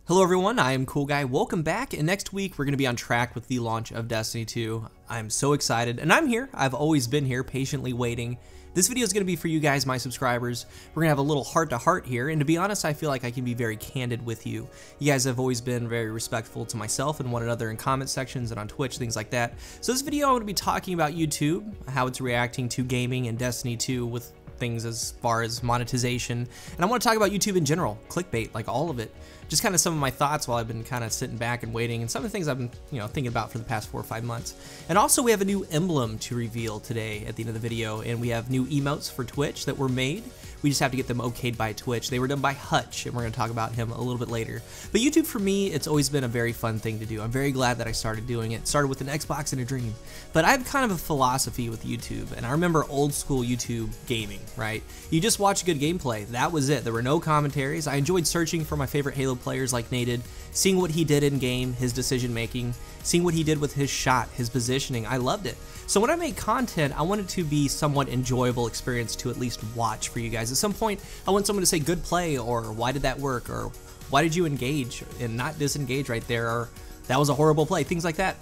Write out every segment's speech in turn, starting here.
Hello everyone, I am CoolGuy. Welcome back, and next week we're going to be on track with the launch of Destiny 2. I'm so excited, and I'm here. I've always been here, patiently waiting. This video is going to be for you guys, my subscribers. We're going to have a little heart-to-heart here, and to be honest, I feel like I can be very candid with you. You guys have always been very respectful to myself and one another in comment sections and on Twitch, things like that. So this video I'm going to be talking about YouTube, how it's reacting to gaming and Destiny 2 with things as far as monetization, and I want to talk about YouTube in general, clickbait, like all of it. Just kind of some of my thoughts while I've been kind of sitting back and waiting, and some of the things I've been, thinking about for the past 4 or 5 months. And also we have a new emblem to reveal today at the end of the video, and we have new emotes for Twitch that were made. We just have to get them okayed by Twitch. They were done by Hutch, and we're going to talk about him a little bit later. But YouTube for me, it's always been a very fun thing to do. I'm very glad that I started doing it. Started with an Xbox and a dream. But I have kind of a philosophy with YouTube, and I remember old school YouTube gaming, right? You just watch good gameplay. That was it. There were no commentaries. I enjoyed searching for my favorite Halo players like Nated, seeing what he did in game, his decision making, seeing what he did with his shot, his positioning. I loved it. So when I made content, I wanted to be somewhat enjoyable experience to at least watch for you guys. At some point, I want someone to say good play, or why did that work, or why did you engage and not disengage right there, or that was a horrible play, things like that.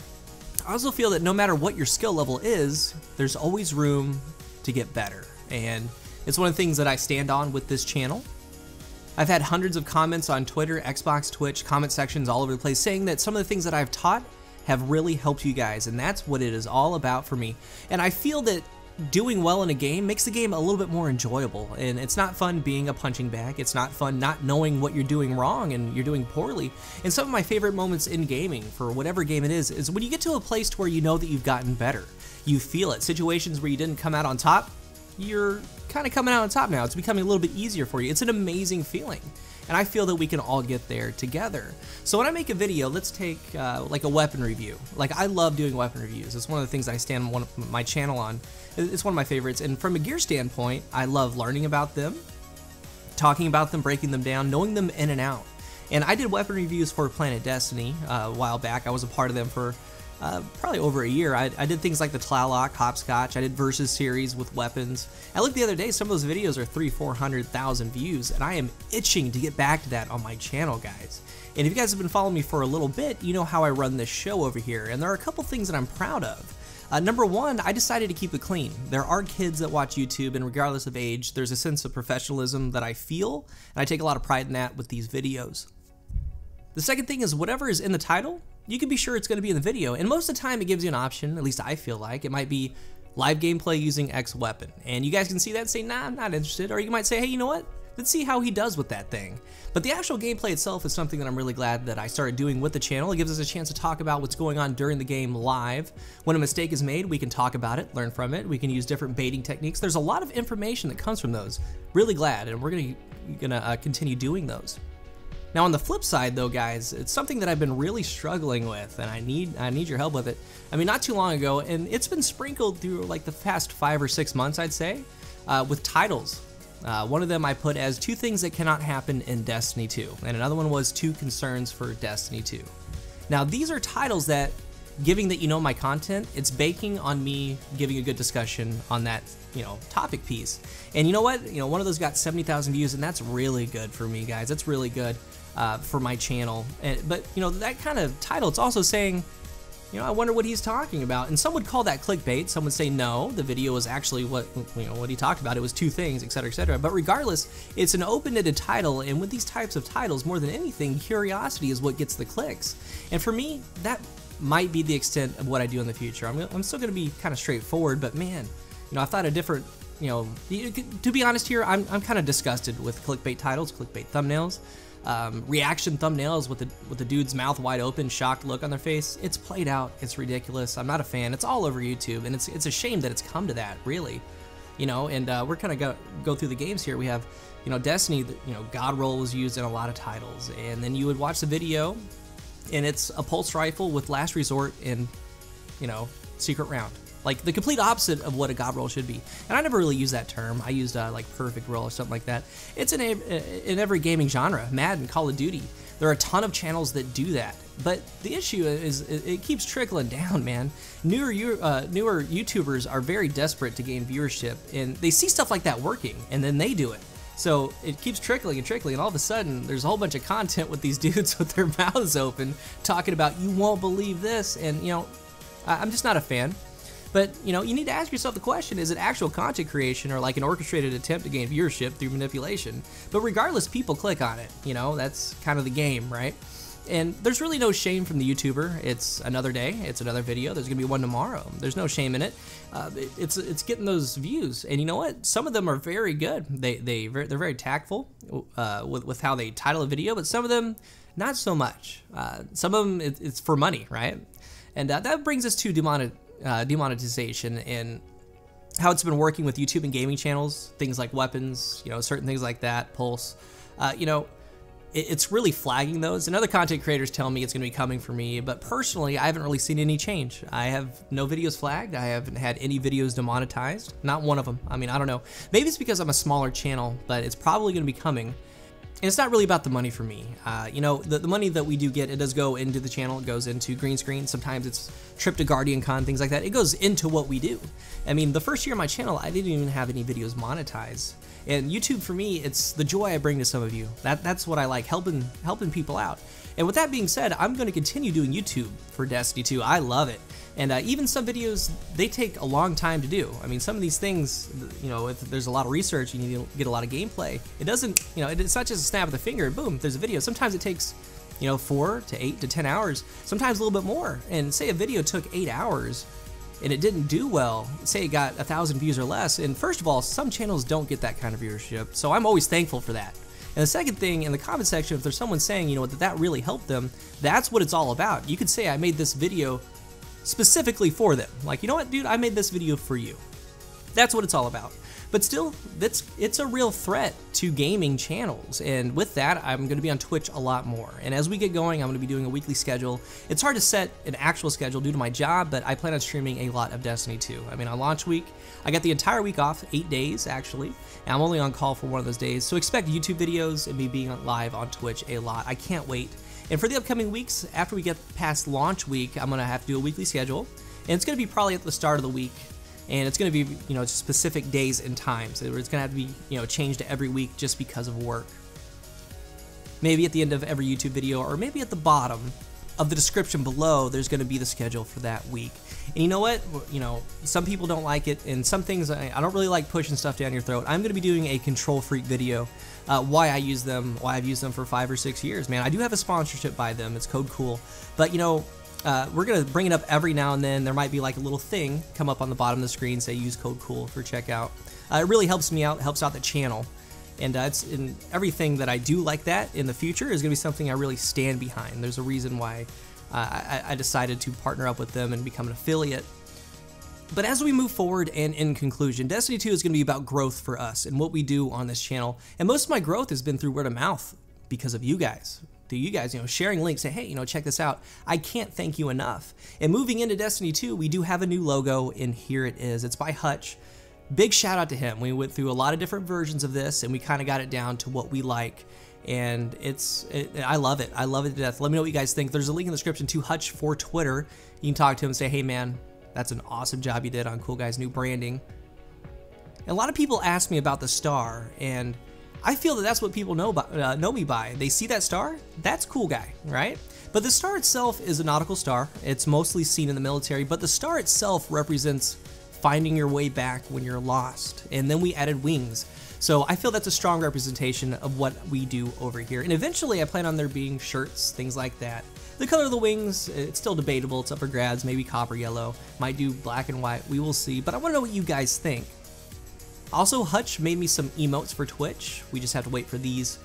I also feel that no matter what your skill level is, there's always room to get better, and it's one of the things that I stand on with this channel. I've had hundreds of comments on Twitter, Xbox, Twitch, comment sections all over the place saying that some of the things that I've taught have really helped you guys, and that's what it is all about for me. And I feel that doing well in a game makes the game a little bit more enjoyable, and it's not fun being a punching bag. It's not fun not knowing what you're doing wrong and you're doing poorly. And some of my favorite moments in gaming, for whatever game it is when you get to a place to where you know that you've gotten better. You feel it. Situations where you didn't come out on top, you're kind of coming out on top now. It's becoming a little bit easier for you. It's an amazing feeling, and I feel that we can all get there together. So when I make a video, let's take like a weapon review. Like, I love doing weapon reviews. It's one of the things I stand on my channel on. It's one of my favorites, and from a gear standpoint, I love learning about them, talking about them, breaking them down, knowing them in and out. And I did weapon reviews for Planet Destiny a while back. I was a part of them for probably over a year. I did things like the Tlaloc, Hopscotch. I did Versus series with weapons. I looked the other day, some of those videos are 300,000-400,000 views, and I am itching to get back to that on my channel, guys. And if you guys have been following me for a little bit, you know how I run this show over here, and there are a couple things that I'm proud of. Number one, I decided to keep it clean. There are kids that watch YouTube, and regardless of age, there's a sense of professionalism that I feel, and I take a lot of pride in that with these videos. The second thing is, whatever is in the title, you can be sure it's going to be in the video, and most of the time it gives you an option, at least I feel like. It might be live gameplay using X weapon, and you guys can see that and say, nah, I'm not interested, or you might say, hey, you know what? Let's see how he does with that thing. But the actual gameplay itself is something that I'm really glad that I started doing with the channel. It gives us a chance to talk about what's going on during the game live. When a mistake is made, we can talk about it, learn from it. We can use different baiting techniques. There's a lot of information that comes from those. Really glad, and we're gonna continue doing those. Now on the flip side though, guys, it's something that I've been really struggling with, and I need your help with it. I mean, not too long ago, and it's been sprinkled through like the past 5 or 6 months, I'd say, with titles. One of them I put as 2 things that cannot happen in Destiny 2, and another one was 2 concerns for Destiny 2. Now these are titles that, giving that you know my content, it's baking on me giving a good discussion on that, topic piece. And you know what? One of those got 70,000 views, and that's really good for me, guys. That's really good for my channel. But that kind of title, it's also saying, I wonder what he's talking about. And some would call that clickbait. Some would say no, the video was actually what he talked about. It was 2 things, etc., etc. But regardless, it's an open-ended title, and with these types of titles, more than anything, curiosity is what gets the clicks. And for me, that might be the extent of what I do in the future. I'm still going to be kind of straightforward, but man, I thought a different, to be honest here, I'm kind of disgusted with clickbait titles, clickbait thumbnails. Reaction thumbnails with the dude's mouth wide open, shocked look on their face. It's played out. It's ridiculous. I'm not a fan. It's all over YouTube, and it's a shame that it's come to that, really. And we're kind of go through the games here. We have, Destiny. God roll was used in a lot of titles, and then you would watch the video, and it's a pulse rifle with last resort and secret round. Like the complete opposite of what a god roll should be. And I never really used that term. I used like perfect roll or something like that. It's in every gaming genre. Madden, Call of Duty. There are a ton of channels that do that. But the issue is it keeps trickling down, man. Newer YouTubers are very desperate to gain viewership, and they see stuff like that working, and then they do it. So it keeps trickling and trickling, and all of a sudden there's a whole bunch of content with these dudes with their mouths open talking about you won't believe this, and you know, I'm just not a fan. But you know, you need to ask yourself the question, is it actual content creation or like an orchestrated attempt to gain viewership through manipulation? But regardless, people click on it, you know, that's kind of the game, right? And there's really no shame from the YouTuber. It's another day, it's another video, there's gonna be one tomorrow. There's no shame in it. It's getting those views, and you know what? Some of them are very good. They're very tactful with how they title a video, but some of them not so much. Some of them it's for money, right? And that brings us to demonetization and how it's been working with YouTube and gaming channels, things like weapons, you know, certain things like that, Pulse, you know. It's really flagging those, and other content creators tell me it's going to be coming for me, but personally, I haven't really seen any change. I have no videos flagged. I haven't had any videos demonetized. Not one of them. I mean, I don't know. Maybe it's because I'm a smaller channel, but it's probably going to be coming. And it's not really about the money for me. You know, the money that we do get, it does go into the channel. It goes into green screen. Sometimes it's trip to Guardian Con, things like that. It goes into what we do. I mean, the first year of my channel, I didn't even have any videos monetized. And YouTube, for me, it's the joy I bring to some of you. That's what I like, helping people out. And with that being said, I'm going to continue doing YouTube for Destiny 2. I love it. And even some videos, they take a long time to do. I mean, some of these things, you know, if there's a lot of research, you need to get a lot of gameplay. It doesn't, you know, it's not just a snap of the finger and boom, there's a video. Sometimes it takes, you know, 4 to 8 to 10 hours, sometimes a little bit more. And say a video took 8 hours and it didn't do well, say it got 1,000 views or less, and first of all, some channels don't get that kind of viewership, so I'm always thankful for that. And the second thing, in the comment section, if there's someone saying, you know, that really helped them, that's what it's all about. You could say, I made this video specifically for them. Like, you know what, dude, I made this video for you. That's what it's all about. But still, it's a real threat to gaming channels, and with that, I'm going to be on Twitch a lot more. And as we get going, I'm going to be doing a weekly schedule. It's hard to set an actual schedule due to my job, but I plan on streaming a lot of Destiny 2. I mean, on launch week, I got the entire week off, 8 days actually, and I'm only on call for one of those days, so expect YouTube videos and me being live on Twitch a lot. I can't wait. And for the upcoming weeks, after we get past launch week, I'm going to have to do a weekly schedule, and it's going to be probably at the start of the week. And it's going to be, you know, specific days and times. It's going to have to be, you know, changed every week just because of work. Maybe at the end of every YouTube video, or maybe at the bottom of the description below, there's going to be the schedule for that week. And you know what? You know, some people don't like it, and some things I don't really like pushing stuff down your throat. I'm going to be doing a Control Freak video, why I use them, why I've used them for 5 or 6 years. Man, I do have a sponsorship by them. It's code COOL, but you know. We're going to bring it up every now and then. There might be like a little thing come up on the bottom of the screen, say use code COOL for checkout. It really helps me out, helps out the channel. And it's in everything that I do like that in the future is going to be something I really stand behind. There's a reason why I decided to partner up with them and become an affiliate. But as we move forward, and in conclusion, Destiny 2 is going to be about growth for us and what we do on this channel. And most of my growth has been through word of mouth because of you guys. You guys, you know, sharing links, say, hey, you know, check this out. I can't thank you enough. And moving into Destiny 2, we do have a new logo, and here it is. It's by Hutch. Big shout out to him. We went through a lot of different versions of this, and we kind of got it down to what we like. And I love it. I love it to death. Let me know what you guys think. There's a link in the description to Hutch for Twitter. You can talk to him and say, hey, man, that's an awesome job you did on CoolGuy's new branding. And a lot of people ask me about the star, and I feel that that's what people know me by. They see that star, that's CoolGuy, right? But the star itself is a nautical star. It's mostly seen in the military, but the star itself represents finding your way back when you're lost. And then we added wings. So I feel that's a strong representation of what we do over here. And eventually I plan on there being shirts, things like that. The color of the wings, it's still debatable. It's up for grabs, maybe copper yellow, might do black and white, we will see. But I wanna know what you guys think. Also, Hutch made me some emotes for Twitch. We just have to wait for these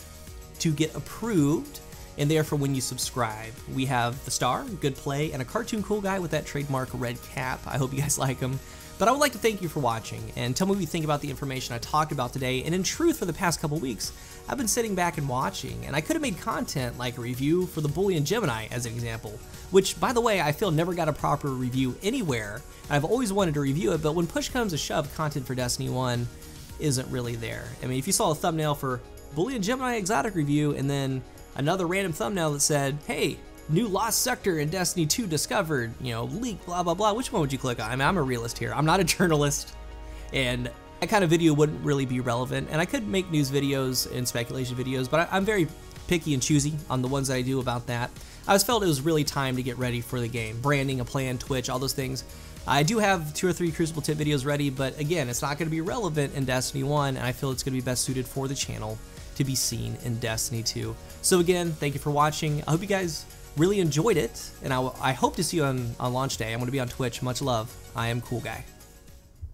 to get approved, and they are for when you subscribe. We have the star, good play, and a cartoon cool guy with that trademark red cap. I hope you guys like them. But I would like to thank you for watching, and tell me what you think about the information I talked about today. And in truth, for the past couple weeks, I've been sitting back and watching, and I could have made content like a review for the Boolean Gemini as an example, which, by the way, I feel never got a proper review anywhere. I've always wanted to review it, but when push comes to shove, content for Destiny 1 isn't really there. I mean, if you saw a thumbnail for Boolean Gemini Exotic Review and then another random thumbnail that said, hey, new lost sector in Destiny 2 discovered, you know, leak, blah, blah, blah, which one would you click on? I mean, I'm a realist here. I'm not a journalist. And that kind of video wouldn't really be relevant. And I could make news videos and speculation videos, but I'm very picky and choosy on the ones that I do about that. I just felt it was really time to get ready for the game. Branding, a plan, Twitch, all those things. I do have 2 or 3 Crucible tip videos ready, but again, it's not going to be relevant in Destiny 1, and I feel it's going to be best suited for the channel to be seen in Destiny 2. So again, thank you for watching. I hope you guys really enjoyed it, and I hope to see you on launch day. I'm going to be on Twitch. Much love. I am CoolGuy.